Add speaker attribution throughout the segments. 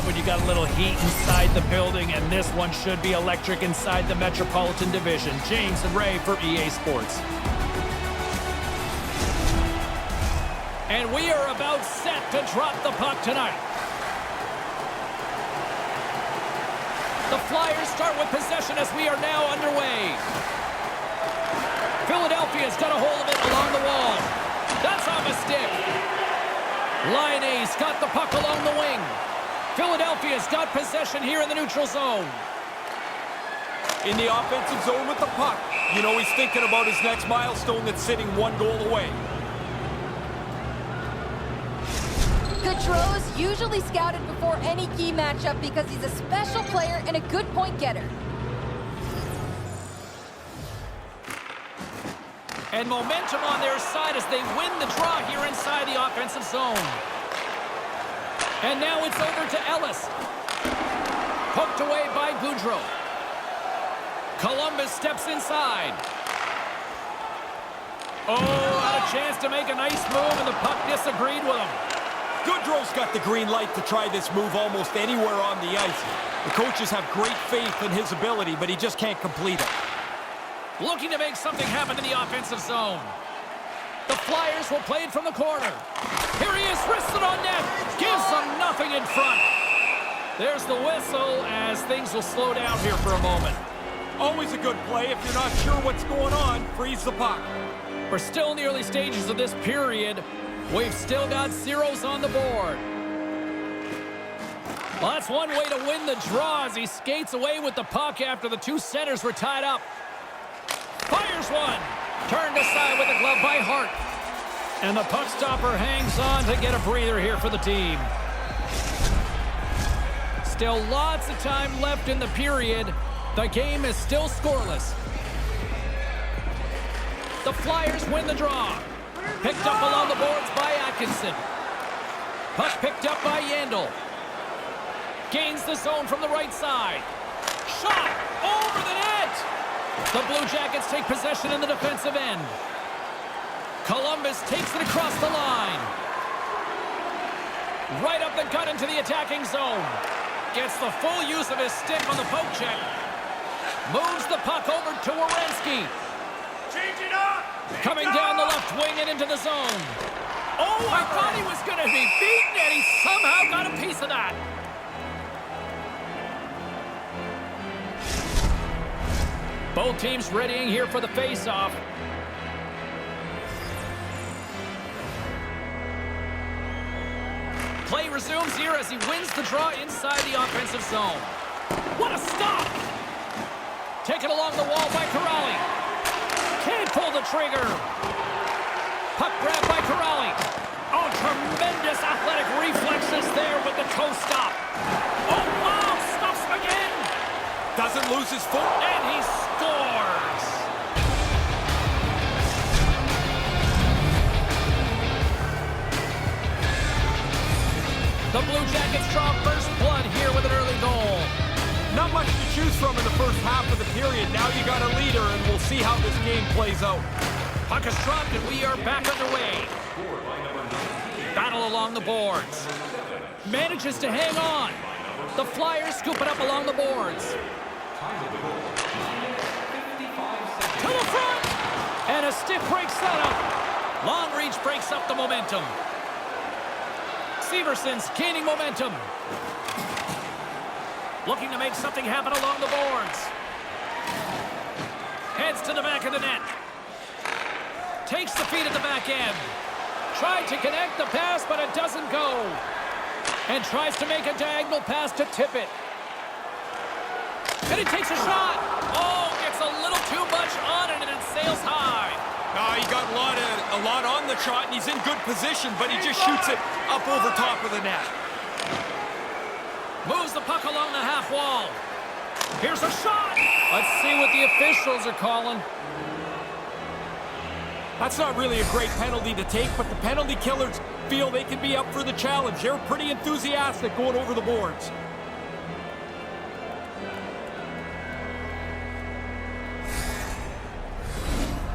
Speaker 1: love when you got a little heat inside the building, and this one should be electric inside the Metropolitan Division. James and Ray for EA Sports. And we are about set to drop the puck tonight. The Flyers start with possession as we are now underway. Philadelphia's got a hold of it along the wall. That's off a stick. Line A's got the puck along the wing. Philadelphia's got possession here in the neutral zone.
Speaker 2: In the offensive zone with the puck. You know he's thinking about his next milestone that's sitting 1 goal away.
Speaker 3: Gaudreau's usually scouted before any key matchup because he's a special player and a good point getter.
Speaker 1: And momentum on their side as they win the draw here inside the offensive zone. And now it's over to Ellis. Poked away by Gaudreau. Columbus steps inside. Oh, had a chance to make a nice move, and the puck disagreed with him.
Speaker 2: Gaudreau's got the green light to try this move almost anywhere on the ice. The coaches have great faith in his ability, but he just can't complete it.
Speaker 1: Looking to make something happen in the offensive zone. The Flyers will play it from the corner. Here he is, wristed on net. Gives them nothing in front. There's the whistle as things will slow down here for a moment.
Speaker 2: Always a good play. If you're not sure what's going on, freeze the puck.
Speaker 1: We're still in the early stages of this period. We've still got zeros on the board. Well, that's one way to win the draw as he skates away with the puck after the two centers were tied up. Fires one. Turned aside with a glove by Hart. And the puck stopper hangs on to get a breather here for the team. Still lots of time left in the period. The game is still scoreless. The Flyers win the draw. Picked up along the boards by Atkinson. Puck picked up by Yandel. Gains the zone from the right side. Shot over the net. The Blue Jackets take possession in the defensive end. Columbus takes it across the line. Right up the gut into the attacking zone. Gets the full use of his stick on the poke check. Moves the puck over to Werenski.
Speaker 4: Change it up!
Speaker 1: Coming down the left wing and into the zone. Oh, I thought he was going to be beaten, and he somehow got a piece of that. Both teams readying here for the face-off. Play resumes here as he wins the draw inside the offensive zone. What a stop! Taken along the wall by Corrali. Can't pull the trigger. Puck grab by Corrali. Oh, tremendous athletic reflexes there with the toe stop. Oh, wow, stops him again.
Speaker 2: Doesn't lose his foot.
Speaker 1: And he scores. The Blue Jackets draw first blood here with an early goal.
Speaker 2: Not much to choose from in the first half of the period. Now you got a leader, and we'll see how this game plays out.
Speaker 1: Puck is dropped, and we are back underway. Battle along the boards. Manages to hang on. The Flyers scoop it up along the boards. To the front! And a stick breaks that up. Long reach breaks up the momentum. Severson's gaining momentum. Looking to make something happen along the boards. Heads to the back of the net. Takes the feed at the back end. Tried to connect the pass, but it doesn't go. And tries to make a diagonal pass to tip it. And he takes a shot. Oh, gets a little too much on it, and it sails high.
Speaker 2: He got a lot on the shot, and he's in good position, but he just shoots it up over top of the net.
Speaker 1: Moves the puck along the half wall. Here's a shot. Let's see what the officials are calling.
Speaker 2: That's not really a great penalty to take, but the penalty killers feel they can be up for the challenge. They're pretty enthusiastic going over the boards.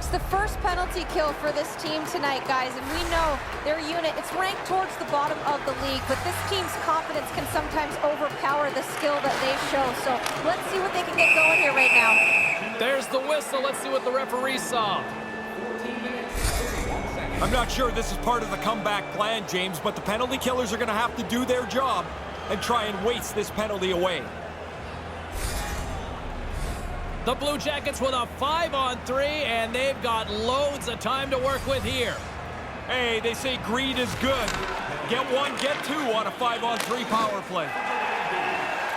Speaker 3: It's the first penalty kill for this team tonight, guys, and we know their unit, it's ranked towards the bottom of the league, but this team's confidence can sometimes overpower the skill that they show. So let's see what they can get going here right now.
Speaker 1: There's the whistle. Let's see what the referee saw.
Speaker 2: I'm not sure this is part of the comeback plan, James, but the penalty killers are going to have to do their job and try and waste this penalty away.
Speaker 1: The Blue Jackets with a 5-on-3, and they've got loads of time to work with here.
Speaker 2: Hey, they say greed is good. Get one, get two on a 5-on-3 power play.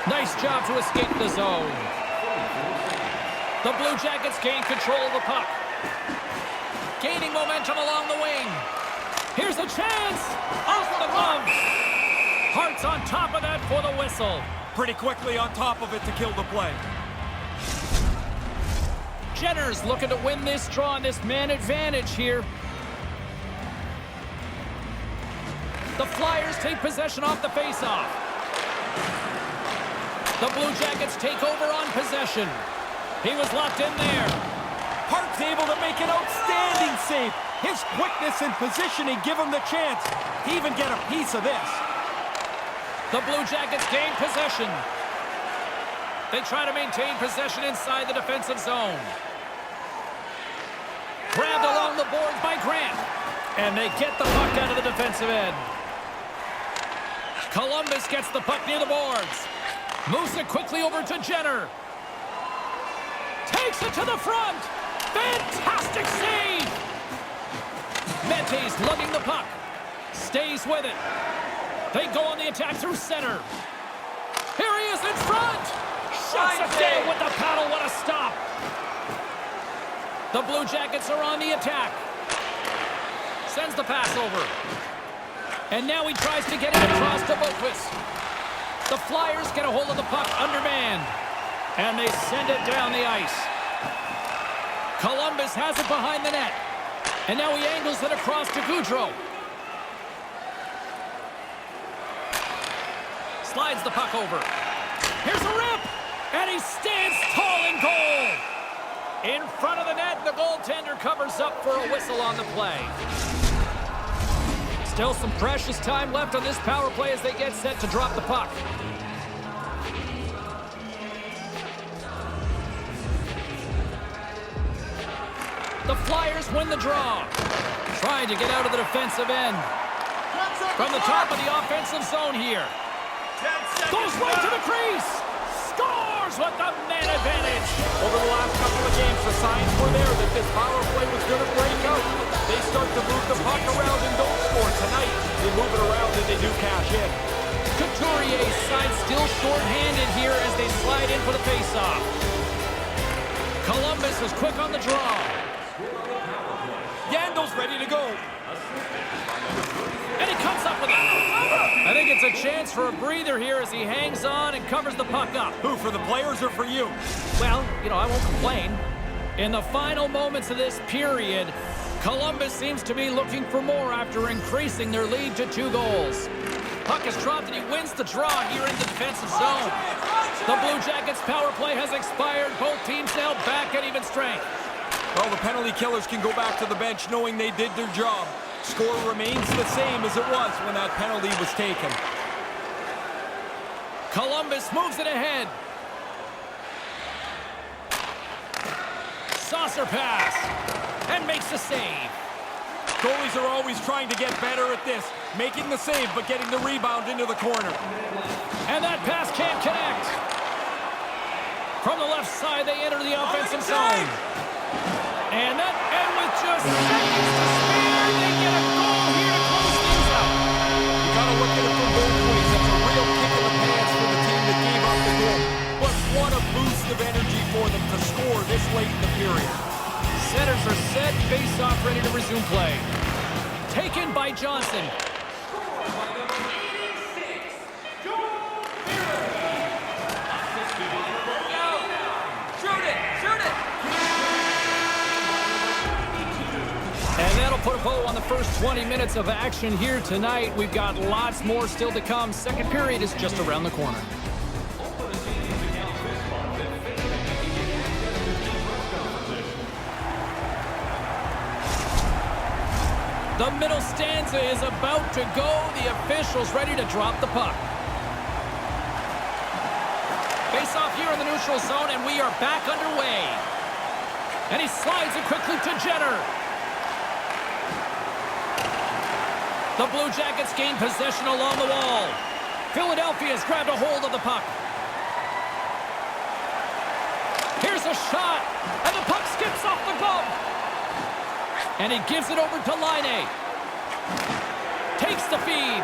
Speaker 1: Nice job to escape the zone. The Blue Jackets gain control of the puck. Gaining momentum along the wing. Here's a chance. Off the glove. Hart's on top of that for the whistle.
Speaker 2: Pretty quickly on top of it to kill the play.
Speaker 1: Jenner's looking to win this draw on this man advantage here. The Flyers take possession off the faceoff. The Blue Jackets take over on possession. He was locked in there.
Speaker 2: Hart's able to make an outstanding save. His quickness and positioning give him the chance to even get a piece of this.
Speaker 1: The Blue Jackets gain possession. They try to maintain possession inside the defensive zone. Grabbed along the boards by Grant. And they get the puck out of the defensive end. Columbus gets the puck near the boards. Moves it quickly over to Jenner. Takes it to the front. Fantastic save! Mente's lugging the puck. Stays with it. They go on the attack through center. Here he is in front! Shuts it down with the paddle. What a stop! The Blue Jackets are on the attack. Sends the pass over. And now he tries to get it across to Boquist. The Flyers get a hold of the puck undermanned. And they send it down the ice. Columbus has it behind the net. And now he angles it across to Goudreau. Slides the puck over. Here's a rip! And he stands tall in goal. In front of the net, the goaltender covers up for a whistle on the play. Still some precious time left on this power play as they get set to drop the puck. The Flyers win the draw. Trying to get out of the defensive end. From the top of the offensive zone here. Goes right to the crease. Scores with the man advantage.
Speaker 2: Over the last couple of games, the signs were there that this power play was going to break out. They start to move the puck around and don't score. Tonight, they move it around and they do cash in.
Speaker 1: Couturier's side still short-handed here as they slide in for the face-off. Columbus is quick on the draw.
Speaker 2: Yandel's ready to go.
Speaker 1: And he comes up with it. I think it's a chance for a breather here as he hangs on and covers the puck up.
Speaker 2: Who, for the players or for you?
Speaker 1: Well, you know, I won't complain. In the final moments of this period, Columbus seems to be looking for more after increasing their lead to 2 goals. Puck is dropped and he wins the draw here in the defensive zone. The Blue Jackets' power play has expired. Both teams now back at even strength.
Speaker 2: Well, the penalty killers can go back to the bench knowing they did their job. Score remains the same as it was when that penalty was taken.
Speaker 1: Columbus moves it ahead. Saucer pass. And makes the save.
Speaker 2: Goalies are always trying to get better at this. Making the save, but getting the rebound into the corner.
Speaker 1: And that pass can't connect. From the left side, they enter the offensive zone. And with just seconds to spare, they get a goal here to close things out.
Speaker 2: You gotta look at it from both ways. That's a real kick in the pants for the team that gave up the goal. But what a boost of energy for them to score this late in the period.
Speaker 1: Setters are set, face-off ready to resume play. Taken by Johnson. And that'll put a bow on the first 20 minutes of action here tonight. We've got lots more still to come. Second period is just around the corner. The middle stanza is about to go. The officials ready to drop the puck. Face off here in the neutral zone, and we are back underway. And he slides it quickly to Jenner. The Blue Jackets gain possession along the wall. Philadelphia's grabbed a hold of the puck. Here's a shot, and the puck skips off the glove. And he gives it over to Laine. Takes the feed.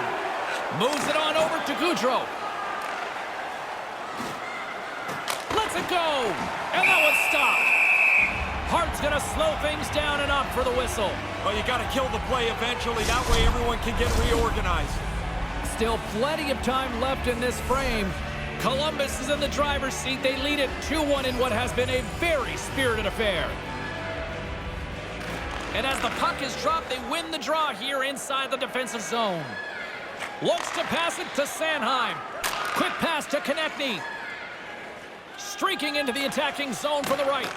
Speaker 1: Moves it on over to Gaudreau. Lets it go. And that was stopped. Hart's going to slow things down and up for the whistle.
Speaker 2: Well, you got to kill the play eventually. That way everyone can get reorganized.
Speaker 1: Still plenty of time left in this frame. Columbus is in the driver's seat. They lead it 2-1 in what has been a very spirited affair. And as the puck is dropped, they win the draw here inside the defensive zone. Looks to pass it to Sanheim. Quick pass to Konechny. Streaking into the attacking zone from the right.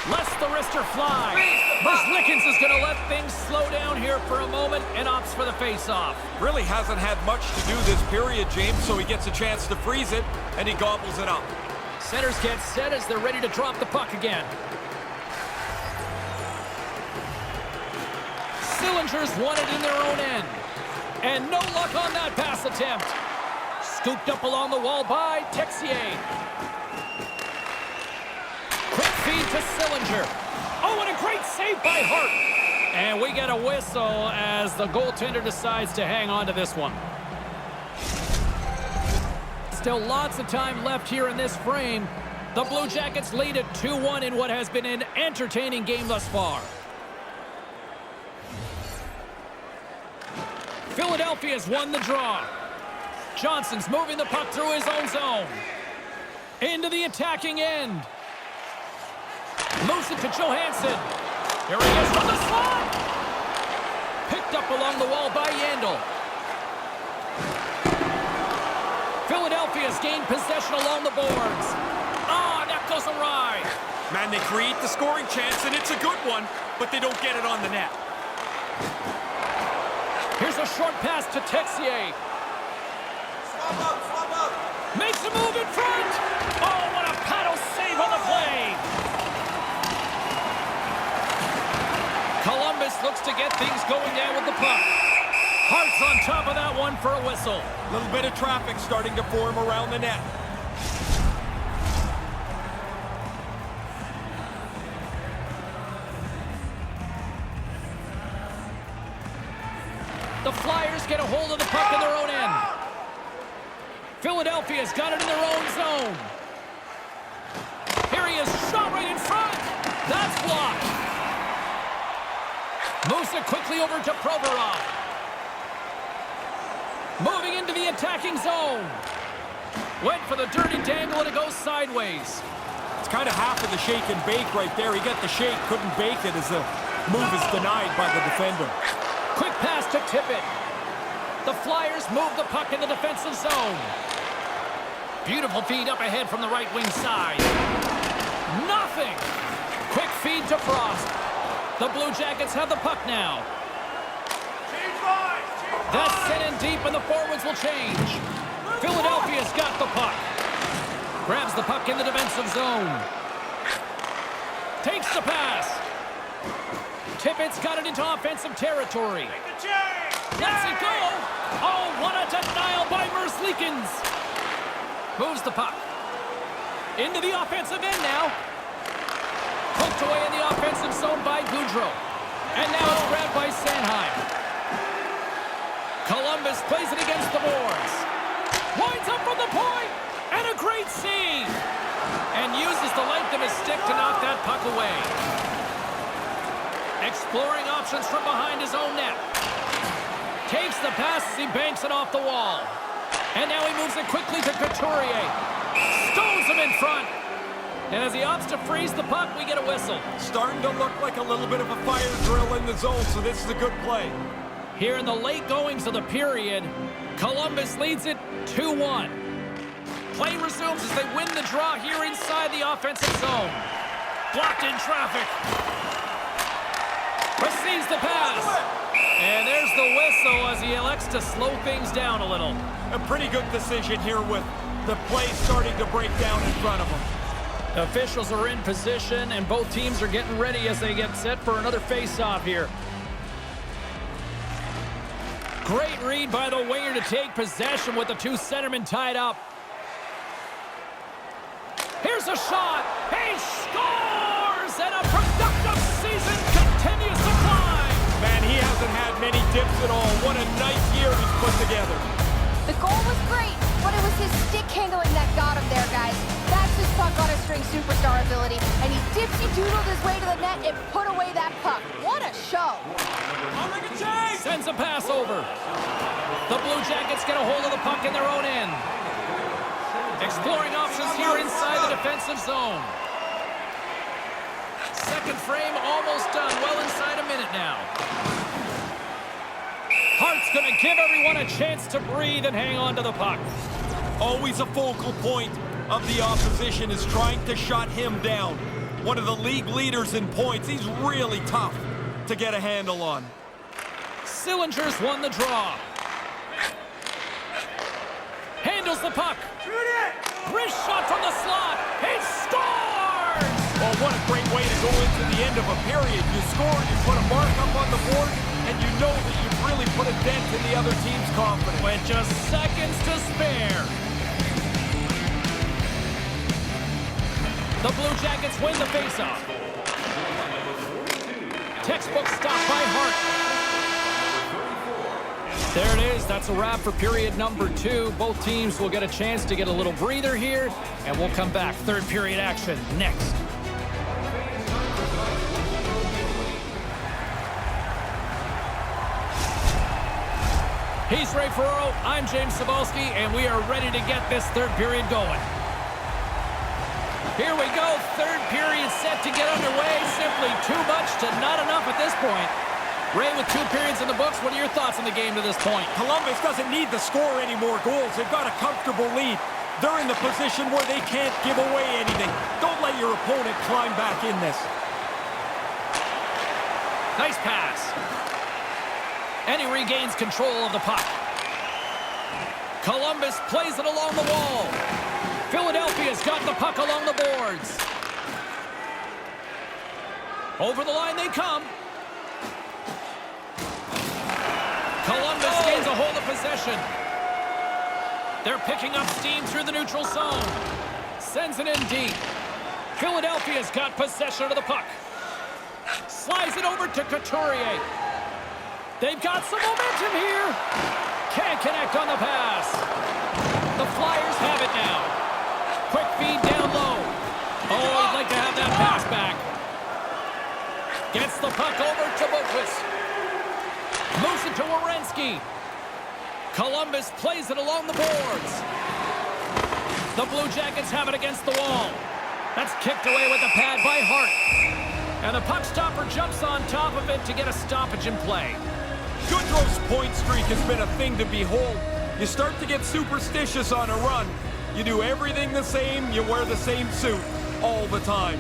Speaker 1: Lets the wrister fly. Merzlikins is going to let things slow down here for a moment and opts for the face-off.
Speaker 2: Really hasn't had much to do this period, James, so he gets a chance to freeze it, and he gobbles it up.
Speaker 1: Centers get set as they're ready to drop the puck again. Sillinger's won it in their own end. And no luck on that pass attempt. Scooped up along the wall by Texier. Quick feed to Sillinger. Oh, and a great save by Hart. And we get a whistle as the goaltender decides to hang on to this one. Still lots of time left here in this frame. The Blue Jackets lead it 2-1 in what has been an entertaining game thus far. Philadelphia's won the draw. Johnson's moving the puck through his own zone. Into the attacking end. Moves it to Johansson. Here he is from the slot. Picked up along the wall by Yandel. Philadelphia's gained possession along the boards. Ah, that goes awry.
Speaker 2: Man, they create the scoring chance, and it's a good one, but they don't get it on the net.
Speaker 1: Here's a short pass to Texier.
Speaker 4: Swap up.
Speaker 1: Makes a move in front. Oh, what a paddle save on the play. Columbus looks to get things going down with the puck. Hart's on top of that one for a whistle.
Speaker 2: A little bit of traffic starting to form around the net.
Speaker 1: The Flyers get a hold of the puck in their own end. Philadelphia's got it in their own zone. Here he is, shot right in front. That's blocked. Moves it quickly over to Provorov. Moving into the attacking zone. Went for the dirty dangle and it goes sideways.
Speaker 2: It's kind of half of the shake and bake right there. He got the shake, couldn't bake it as the move is denied by the defender.
Speaker 1: Quick pass to Tippett. The Flyers move the puck in the defensive zone. Beautiful feed up ahead from the right wing side. Nothing. Quick feed to Frost. The Blue Jackets have the puck now. That's sent in deep and the forwards will change. Philadelphia's got the puck. Grabs the puck in the defensive zone. Takes the pass. Tippett's got it into offensive territory. Lets it go. Oh, what a denial by Merzlikins. Moves the puck. Into the offensive end now. Poked away in the offensive zone by Gaudreau. And now it's grabbed by Sanheim. Columbus plays it against the boards. Winds up from the point. And a great save. And uses the length of his stick to knock that puck away. Exploring options from behind his own net. Takes the pass as he banks it off the wall. And now he moves it quickly to Couturier. Stones him in front. And as he opts to freeze the puck, we get a whistle.
Speaker 2: Starting to look like a little bit of a fire drill in the zone, so this is a good play.
Speaker 1: Here in the late goings of the period, Columbus leads it 2-1. Play resumes as they win the draw here inside the offensive zone. Blocked in traffic. Receives the pass. And there's the whistle as he elects to slow things down a little.
Speaker 2: A pretty good decision here with the play starting to break down in front of him.
Speaker 1: Officials are in position, and both teams are getting ready as they get set for another face-off here. Great read by the winger to take possession with the two centermen tied up. Here's a shot. He scores! And a productive season continues to climb.
Speaker 2: Man, he hasn't had many dips at all. What a nice year he's put together.
Speaker 3: The goal was great, but it was his stick handling that got him there, guys. That's his puck on a string superstar ability, and he dipsy-doodled his way to the net and put away that puck. What a show.
Speaker 1: Sends a pass over. The Blue Jackets get a hold of the puck in their own end. Exploring options here inside the defensive zone. Second frame almost done. Well inside a minute now. Hart's going to give everyone a chance to breathe and hang on to the puck.
Speaker 2: Always a focal point of the opposition is trying to shut him down. One of the league leaders in points. He's really tough to get a handle on.
Speaker 1: Sillinger's won the draw. Handles the puck. Wrist shot from the slot. He scores!
Speaker 2: Well, what a great way to go into the end of a period. You score, you put a mark up on the board, and you know that you've really put a dent in the other team's confidence.
Speaker 1: With just seconds to spare. The Blue Jackets win the faceoff. Textbook stop by Hart. There it is. That's a wrap for period number 2. Both teams will get a chance to get a little breather here, and we'll come back. Third period action next. He's Ray Ferraro. I'm James Cebulski, and we are ready to get this third period going. Here we go. Third period set to get underway. Simply too much to not enough at this point. Ray, with 2 periods in the books, what are your thoughts on the game to this point?
Speaker 2: Columbus doesn't need to score any more goals. They've got a comfortable lead. They're in the position where they can't give away anything. Don't let your opponent climb back in this.
Speaker 1: Nice pass. And he regains control of the puck. Columbus plays it along the wall. Philadelphia's got the puck along the boards. Over the line they come. Columbus gains a hold of possession. They're picking up steam through the neutral zone. Sends it in deep. Philadelphia's got possession of the puck. Slides it over to Couturier. They've got some momentum here. Can't connect on the pass. The Flyers have it now. Quick feed down low. Oh, I'd like to have that pass back. Gets the puck over to Boquist. Moves it to Werenski. Columbus plays it along the boards. The Blue Jackets have it against the wall. That's kicked away with the pad by Hart. And the puck stopper jumps on top of it to get a stoppage in play.
Speaker 2: Goodrow's point streak has been a thing to behold. You start to get superstitious on a run. You do everything the same, you wear the same suit all the time.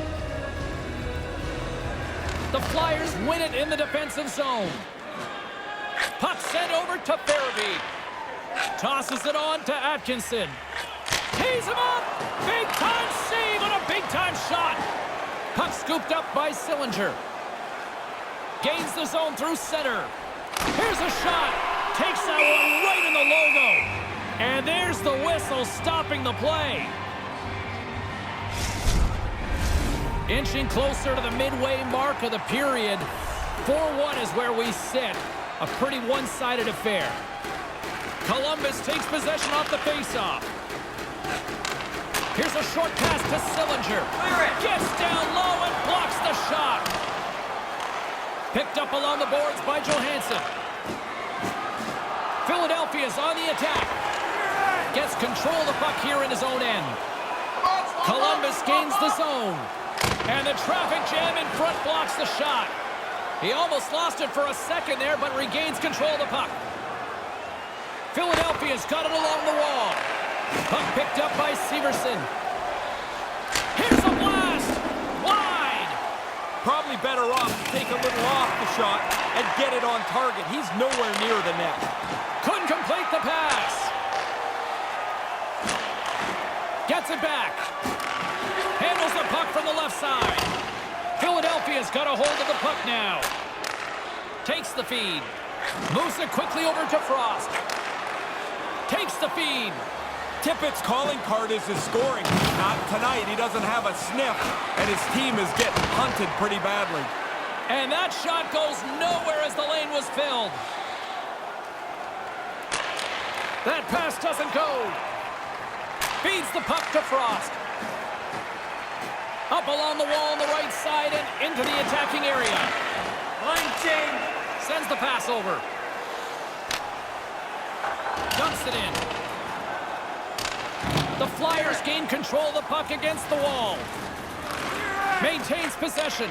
Speaker 1: The Flyers win it in the defensive zone. Puck sent over to Farabee. Tosses it on to Atkinson. Tees him up! Big-time save on a big-time shot. Puck scooped up by Sillinger. Gains the zone through center. Here's a shot. Takes that one right in the logo. And there's the whistle stopping the play. Inching closer to the midway mark of the period. 4-1 is where we sit. A pretty one-sided affair. Columbus takes possession off the faceoff. Here's a short pass to Sillinger. Gets down low and blocks the shot. Picked up along the boards by Johansson. Philadelphia's on the attack. Gets control of the puck here in his own end. Columbus gains the zone. And the traffic jam in front blocks the shot. He almost lost it for a second there, but regains control of the puck. Philadelphia's got it along the wall. Puck picked up by Severson. Here's a blast! Wide!
Speaker 2: Probably better off to take a little off the shot and get it on target. He's nowhere near the net.
Speaker 1: Couldn't complete the pass. Gets it back. Handles the puck from the left side. Philadelphia's got a hold of the puck now. Takes the feed. Moves it quickly over to Frost. Takes the feed.
Speaker 2: Tippett's calling card is his scoring. Not tonight. He doesn't have a sniff, and his team is getting hunted pretty badly.
Speaker 1: And that shot goes nowhere as the lane was filled. That pass doesn't go. Feeds the puck to Frost. Up along the wall on the right side and into the attacking area.
Speaker 4: Line change.
Speaker 1: Sends the pass over. Dumps it in. The Flyers gain control of the puck against the wall. Maintains possession.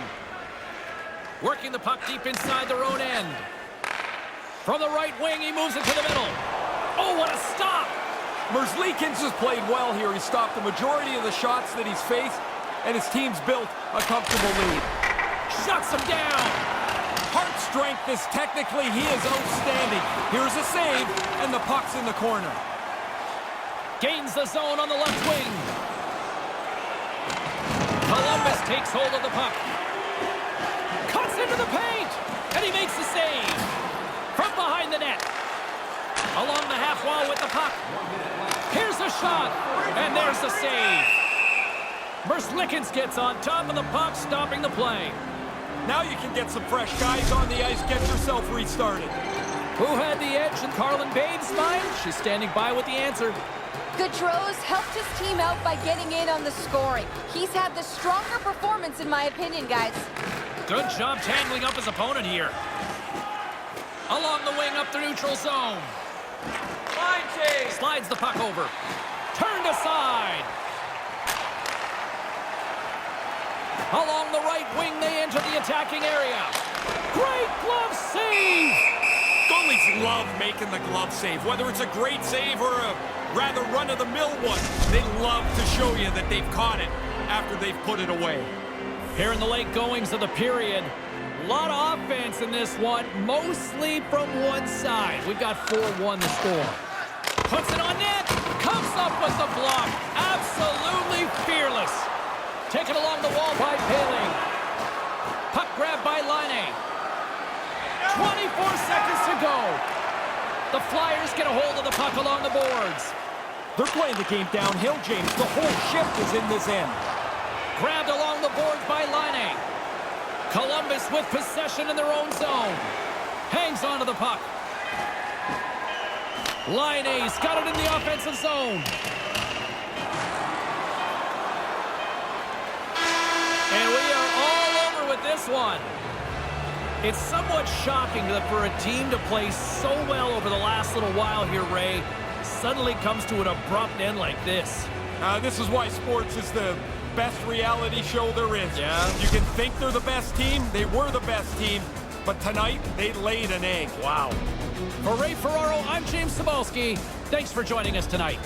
Speaker 1: Working the puck deep inside their own end. From the right wing, he moves it to the middle. Oh, what a stop!
Speaker 2: Merzlikins has played well here. He stopped the majority of the shots that he's faced, and his team's built a comfortable lead.
Speaker 1: Shuts him down.
Speaker 2: Heart strength is technically, he is outstanding. Here's a save, and the puck's in the corner.
Speaker 1: Gains the zone on the left wing. Columbus takes hold of the puck. Cuts into the paint, and he makes the save. From behind the net. Along the half wall with the puck. Here's a shot, and there's the save. Merzlikins gets on top of the puck, stopping the play.
Speaker 2: Now you can get some fresh guys on the ice, get yourself restarted.
Speaker 1: Who had the edge in Carlin Bade's mind? She's standing by with the answer.
Speaker 3: Gaudreau's helped his team out by getting in on the scoring. He's had the stronger performance, in my opinion, guys.
Speaker 1: Good job tangling up his opponent here. Along the wing up the neutral zone.
Speaker 4: Line change.
Speaker 1: Slides the puck over. Turned aside. Along the right wing, they enter the attacking area. Great glove save!
Speaker 2: Goalies love making the glove save, whether it's a great save or a rather run-of-the-mill one. They love to show you that they've caught it after they've put it away.
Speaker 1: Here in the late goings of the period, a lot of offense in this one, mostly from one side. We've got 4-1 the score. Puts it on net, comes up with the block. Absolutely fearless. Taken along the wall by Paling. Puck grabbed by Laine. 24 seconds to go. The Flyers get a hold of the puck along the boards.
Speaker 2: They're playing the game downhill, James. The whole shift is in this end.
Speaker 1: Grabbed along the boards by Laine. Columbus with possession in their own zone. Hangs onto the puck. Laine's got it in the offensive zone. And we are all over with this one. It's somewhat shocking that for a team to play so well over the last little while here, Ray, suddenly comes to an abrupt end like this.
Speaker 2: This is why sports is the best reality show there is.
Speaker 1: Yeah.
Speaker 2: You can think they're the best team. They were the best team. But tonight, they laid an egg.
Speaker 1: Wow. For Ray Ferraro, I'm James Cybulski. Thanks for joining us tonight.